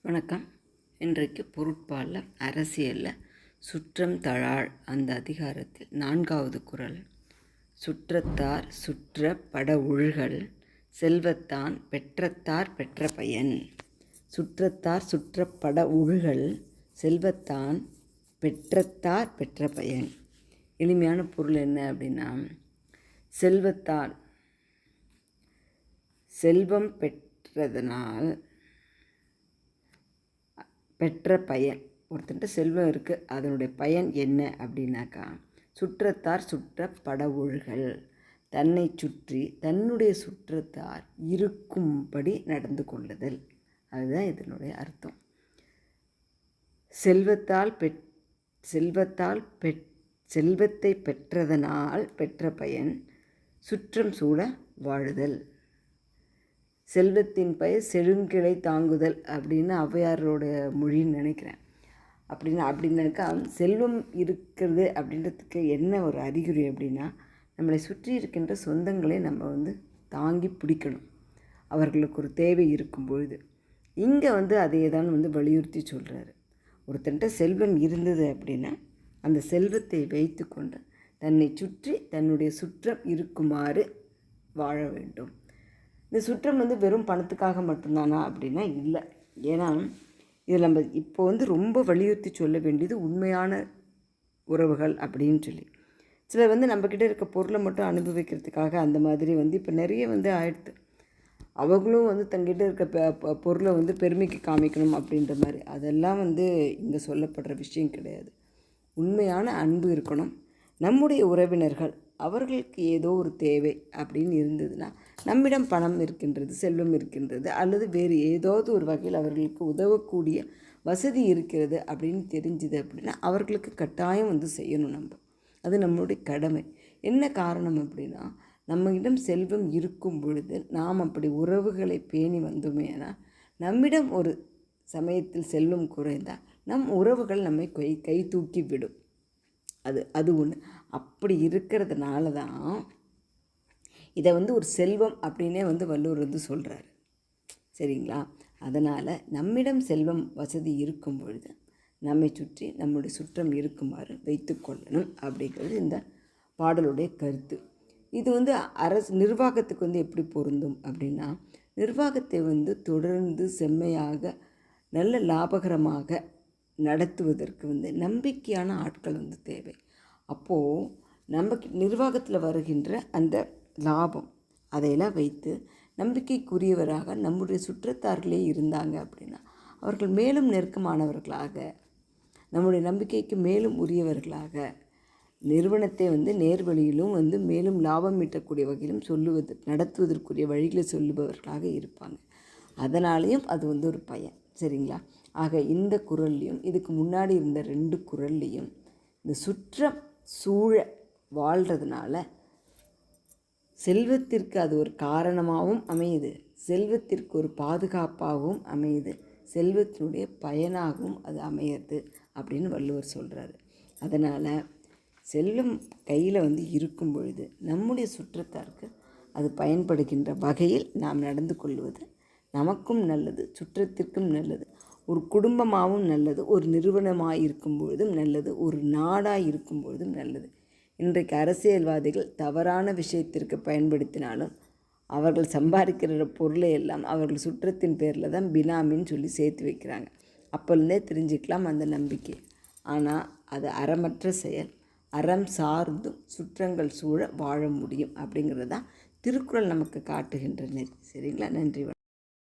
வணக்கம். இன்றைக்கு பொருட்பாலில் அரசியலில் சுற்றம் தழாள் அந்த அதிகாரத்தில் 4வது குறள். சுற்றத்தார் சுற்ற பட ஒழுகல் செல்வத்தான் பெற்றத்தார் பெற்ற பயன். சுற்றத்தார் சுற்ற பட ஒழுகல் செல்வத்தான் பெற்றத்தார் பெற்ற பயன். எளிமையான பொருள் என்ன அப்படின்னா, செல்வத்தால் செல்வம் பெற்றதனால் பெற்ற பயன். ஒருத்தன்ட்ட செல்வம் இருக்குது, அதனுடைய பயன் என்ன அப்படின்னாக்கா, சுற்றத்தார் சுற்ற பட ஒழுகல், தன்னை சுற்றி தன்னுடைய சுற்றத்தார் இருக்கும்படி நடந்து கொள்ளுதல். அதுதான் இதனுடைய அர்த்தம். செல்வத்தை பெற்றதனால் பெற்ற பயன் சுற்றம் சூழ வாழுதல். செல்வத்தின் பெயர் செழுங்கிளை தாங்குதல் அப்படின்னு ஔவையாரோட மொழின்னு நினைக்கிறேன். அப்படின்னாக்கா செல்வம் இருக்கிறது அப்படின்றதுக்கு என்ன ஒரு அறிகுறி அப்படின்னா, நம்மளை சுற்றி இருக்கின்ற சொந்தங்களை நம்ம தாங்கி பிடிக்கணும். அவர்களுக்கு ஒரு தேவை இருக்கும் பொழுது இங்கே அதே தான் வலியுறுத்தி சொல்கிறாரு. ஒருத்தன்ட்ட செல்வம் இருந்தது அப்படின்னா அந்த செல்வத்தை வைத்து கொண்டு தன்னை சுற்றி தன்னுடைய சுற்றம் இருக்குமாறு வாழ வேண்டும். இந்த சுற்றம் வெறும் பணத்துக்காக மட்டும்தானா அப்படின்னா இல்லை. ஏன்னா இதில் நம்ம இப்போ ரொம்ப வலியுறுத்தி சொல்ல வேண்டியது உண்மையான உறவுகள் அப்படின்னு சொல்லி. சிலர் நம்மக்கிட்ட இருக்க பொருளை மட்டும் அனுபவிக்கிறதுக்காக அந்த மாதிரி இப்போ நிறைய ஆயிடுத்து. அவங்களும் தங்கிட்ட இருக்க பொருளை பெருமைக்கு காமிக்கணும் அப்படின்ற மாதிரி. அதெல்லாம் இங்கே சொல்லப்படுற விஷயம் கிடையாது. உண்மையான அன்பு இருக்கணும். நம்முடைய உறவினர்கள் அவர்களுக்கு ஏதோ ஒரு தேவை அப்படின்னு இருந்ததுன்னா, நம்மிடம் பணம் இருக்கின்றது, செல்வம் இருக்கின்றது, அல்லது வேறு ஏதாவது ஒரு வகையில் அவர்களுக்கு உதவக்கூடிய வசதி இருக்கிறது அப்படின்னு தெரிஞ்சுது அப்படின்னா அவர்களுக்கு கட்டாயம் செய்யணும். அது நம்மளுடைய கடமை. என்ன காரணம் அப்படின்னா, நம்மிடம் செல்வம் இருக்கும் பொழுது நாம் அப்படி உறவுகளை பேணி வந்தோமேனா, நம்மிடம் ஒரு சமயத்தில் செல்வம் குறைந்தால் நம் உறவுகள் நம்மை கை தூக்கி விடும். அது ஒன்று. அப்படி இருக்கிறதுனால தான் இதை ஒரு செல்வம் அப்படின்னே வள்ளுவர் சொல்கிறாரு. சரிங்களா? அதனால் நம்மிடம் செல்வம் வசதி இருக்கும் பொழுது நம்மை சுற்றி நம்முடைய சுற்றம் இருக்குமாறு வைத்து கொள்ளணும் அப்படிங்கிறது இந்த பாடலுடைய கருத்து. இது நிர்வாகத்துக்கு எப்படி பொருந்தும் அப்படின்னா, நிர்வாகத்தை தொடர்ந்து செம்மையாக நல்ல லாபகரமாக நடத்துவதற்கு நம்பிக்கையான ஆட்கள் தேவை. அப்போது நமக்கு நிர்வாகத்தில் வருகின்ற அந்த லாபம் அதையெல்லாம் வைத்து நம்பிக்கைக்குரியவராக நம்முடைய சுற்றத்தார்களே இருந்தாங்க அப்படின்னா அவர்கள் மேலும் நெருக்கமானவர்களாக, நம்முடைய நம்பிக்கைக்கு மேலும் உரியவர்களாக, நிறுவனத்தை நேர்வழியிலும் மேலும் லாபம் ஈட்டக்கூடிய வகையிலும் நடத்துவதற்குரிய வழிகளை சொல்லுபவர்களாக இருப்பாங்க. அதனாலேயும் அது ஒரு பயன். சரிங்களா? ஆக இந்த குறள்லையும் இதுக்கு முன்னாடி இருந்த 2 குறள்லையும் இந்த சுற்றம் சூழ வாழ்கிறதுனால செல்வத்திற்கு அது ஒரு காரணமாகவும் அமையுது, செல்வத்திற்கு ஒரு பாதுகாப்பாகவும் அமையுது, செல்வத்தினுடைய பயனாகவும் அது அமையிறது அப்படின்னு வள்ளுவர் சொல்கிறாரு. அதனால் செல்வம் கையில் இருக்கும் பொழுது நம்முடைய சுற்றத்தாருக்கு அது பயன்படுகின்ற வகையில் நாம் நடந்து கொள்வது நமக்கும் நல்லது, சுற்றத்திற்கும் நல்லது, ஒரு குடும்பமாகவும் நல்லது, ஒரு நிறுவனமாக இருக்கும் பொழுதும் நல்லது, ஒரு நாடாக இருக்கும் பொழுதும் நல்லது. இன்றைக்கு அரசியல்வாதிகள் தவறான விஷயத்திற்கு பயன்படுத்தினாலும் அவர்கள் சம்பாதிக்கிற பொருளை எல்லாம் அவர்கள் சுற்றத்தின் பேரில் தான் பினாமின்னு சொல்லி சேர்த்து வைக்கிறாங்க. அப்போலேருந்தே தெரிஞ்சுக்கலாம் அந்த நம்பிக்கை. ஆனால் அது அறமற்ற செயல். அறம் சார்ந்தும் சுற்றங்கள் சூழ வாழ முடியும் அப்படிங்கிறது தான் திருக்குறள் நமக்கு காட்டுகின்ற நெறி. சரிங்களா? நன்றி.